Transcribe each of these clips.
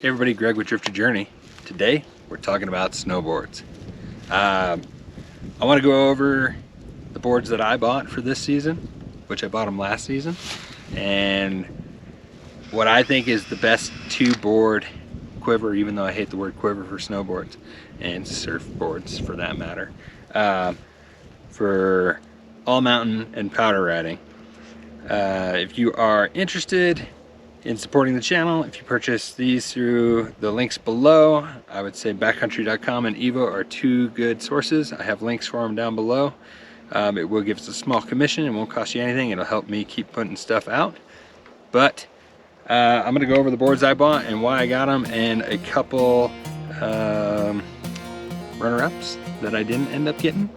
Hey everybody, Greg with Drifter Journey. Today we're talking about snowboards. I want to go over the boards that I bought for this season, which I bought them last season, and what I think is the best two board quiver, even though I hate the word quiver for snowboards and surfboards for that matter, for all mountain and powder riding. If you are interested in supporting the channel, if you purchase these through the links below, I would say backcountry.com and Evo are two good sources. I have links for them down below. It will give us a small commission. It won't cost you anything. It'll help me keep putting stuff out. But I'm going to go over the boards I bought and why I got them, and a couple runner-ups that I didn't end up getting.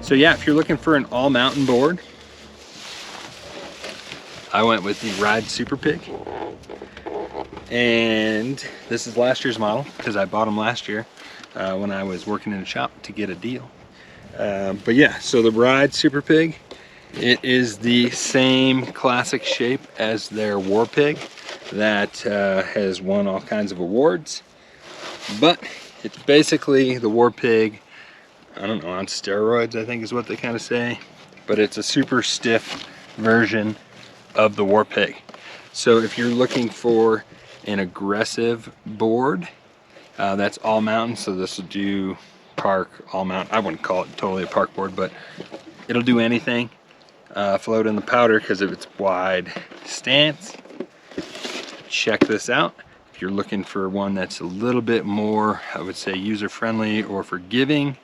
So yeah, if you're looking for an all-mountain board, I went with the Ride Super Pig. And this is last year's model because I bought them last year when I was working in a shop to get a deal. But yeah, so the Ride Super Pig, it is the same classic shape as their War Pig that has won all kinds of awards. But it's basically the War Pig, I don't know, on steroids, I think is what they kind of say, but it's a super stiff version of the War Pig. So if you're looking for an aggressive board, that's all mountain, so this will do park, all mountain. I wouldn't call it totally a park board, but it'll do anything. Float in the powder because of its wide stance. Check this out. If you're looking for one that's a little bit more, I would say, user-friendly or forgiving,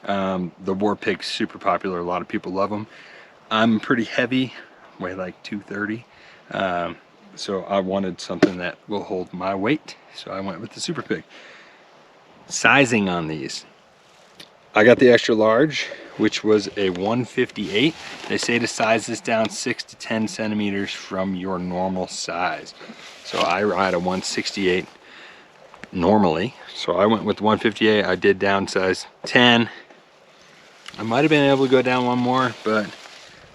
the War Pig's super popular. A lot of people love them. I'm pretty heavy, weigh like 230, so I wanted something that will hold my weight, so I went with the Super Pig. Sizing on these, I got the extra large, which was a 158. They say to size this down 6 to 10 centimeters from your normal size. So I ride a 168 normally, so I went with 158. I did downsize 10. I might have been able to go down one more, but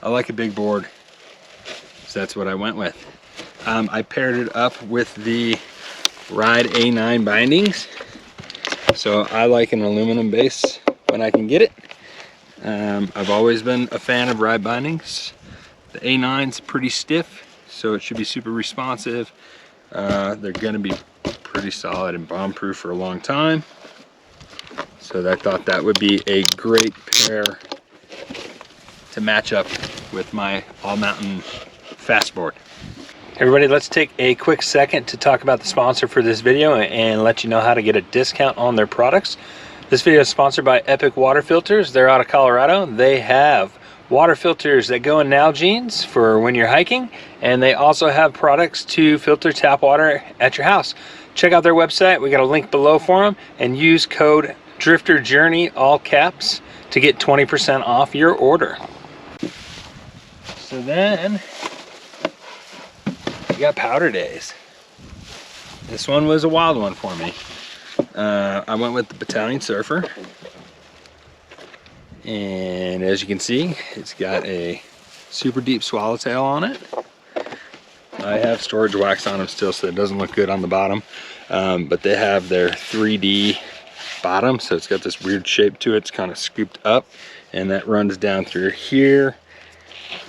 I like a big board, so that's what I went with. I paired it up with the Ride A9 bindings, so I like an aluminum base when I can get it. I've always been a fan of Ride bindings. The A9's pretty stiff, so it should be super responsive. They're going to be pretty solid and bomb-proof for a long time. So I thought that would be a great pair to match up with my all-mountain fast board. Everybody, let's take a quick second to talk about the sponsor for this video and let you know how to get a discount on their products. This video is sponsored by Epic Water Filters. They're out of Colorado. They have water filters that go in Nalgene's for when you're hiking, and they also have products to filter tap water at your house. Check out their website. We got a link below for them, and use code DRIFTERJOURNEY, all caps, to get 20% off your order. So then we got powder days. This one was a wild one for me. I went with the Bataleon Surfer, and as you can see, it's got a super deep swallowtail on it. I have storage wax on them still, so it doesn't look good on the bottom, but they have their 3D bottom, so it's got this weird shape to it. It's kind of scooped up, and that runs down through here,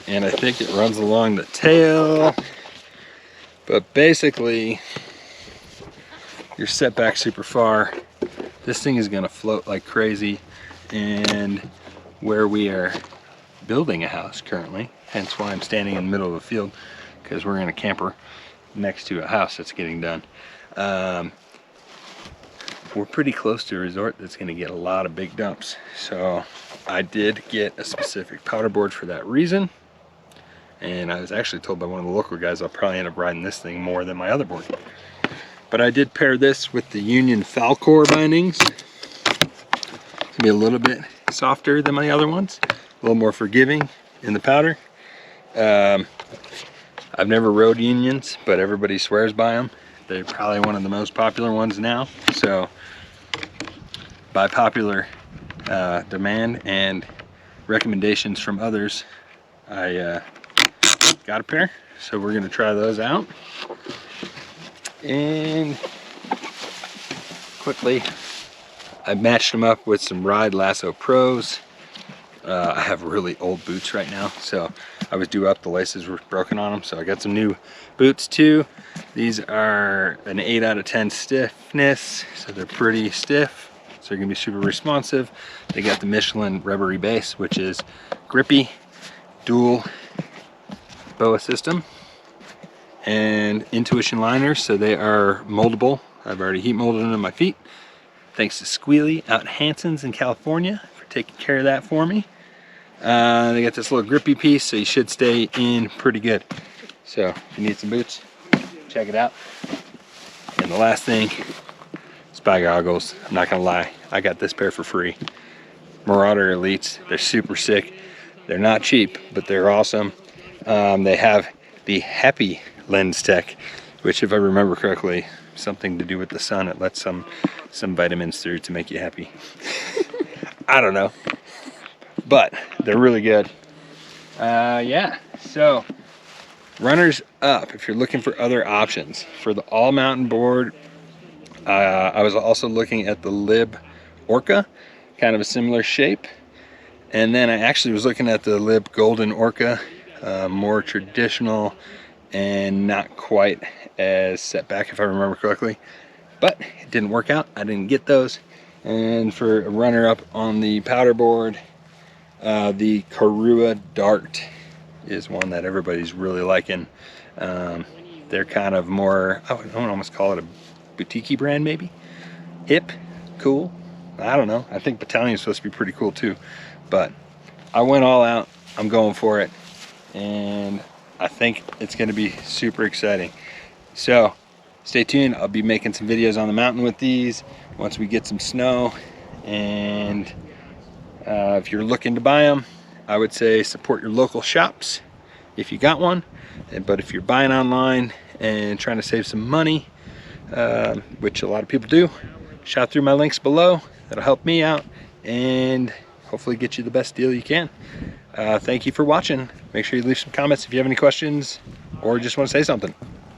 and I think it runs along the tail. But basically, you're set back super far. This thing is going to float like crazy, and where we are building a house currently, hence why I'm standing in the middle of the field, because we're in a camper next to a house that's getting done. We're pretty close to a resort that's going to get a lot of big dumps, so I did get a specific powder board for that reason. And I was actually told by one of the local guys I'll probably end up riding this thing more than my other board. But I did pair this with the Union Falcor bindings. It's going to be a little bit softer than my other ones, a little more forgiving in the powder. I've never rode Unions, but everybody swears by them. They're probably one of the most popular ones now. So by popular demand and recommendations from others, I got a pair. So we're gonna try those out. And quickly, I matched them up with some Ride Lasso Pros. I have really old boots right now, so I was due up, the laces were broken on them, so I got some new boots too. These are an 8 out of 10 stiffness, so they're pretty stiff, so they're gonna be super responsive. They got the Michelin rubbery base, which is grippy, dual BOA system, and Intuition liners, so they are moldable. I've already heat molded them to my feet. Thanks to Squealy out in Hanson's in California for taking care of that for me. They got this little grippy piece, so you should stay in pretty good. So if you need some boots, check it out. And the last thing, spy goggles. I'm not gonna lie, I got this pair for free. Marauder Elites, they're super sick. They're not cheap, but they're awesome. They have the Happy Lens Tech, which if I remember correctly, something to do with the sun. It lets some vitamins through to make you happy. I don't know, but they're really good. Yeah, so runners up, if you're looking for other options for the all mountain board, I was also looking at the Lib Orca, kind of a similar shape, and then I actually was looking at the Lib Golden Orca, more traditional and not quite as set back if I remember correctly, but it didn't work out. I didn't get those. And for a runner up on the powder board, the Karua Dart is one that everybody's really liking. They're kind of more, I would almost call it a boutique brand maybe. Hip, cool, I don't know. I think Bataleon is supposed to be pretty cool too, but I went all out. I'm going for it, and I think it's going to be super exciting. So stay tuned. I'll be making some videos on the mountain with these once we get some snow. And if you're looking to buy them, I would say support your local shops if you got one. But if you're buying online and trying to save some money, which a lot of people do, shout through my links below. That'll help me out and hopefully get you the best deal you can. Thank you for watching. Make sure you leave some comments if you have any questions or just want to say something.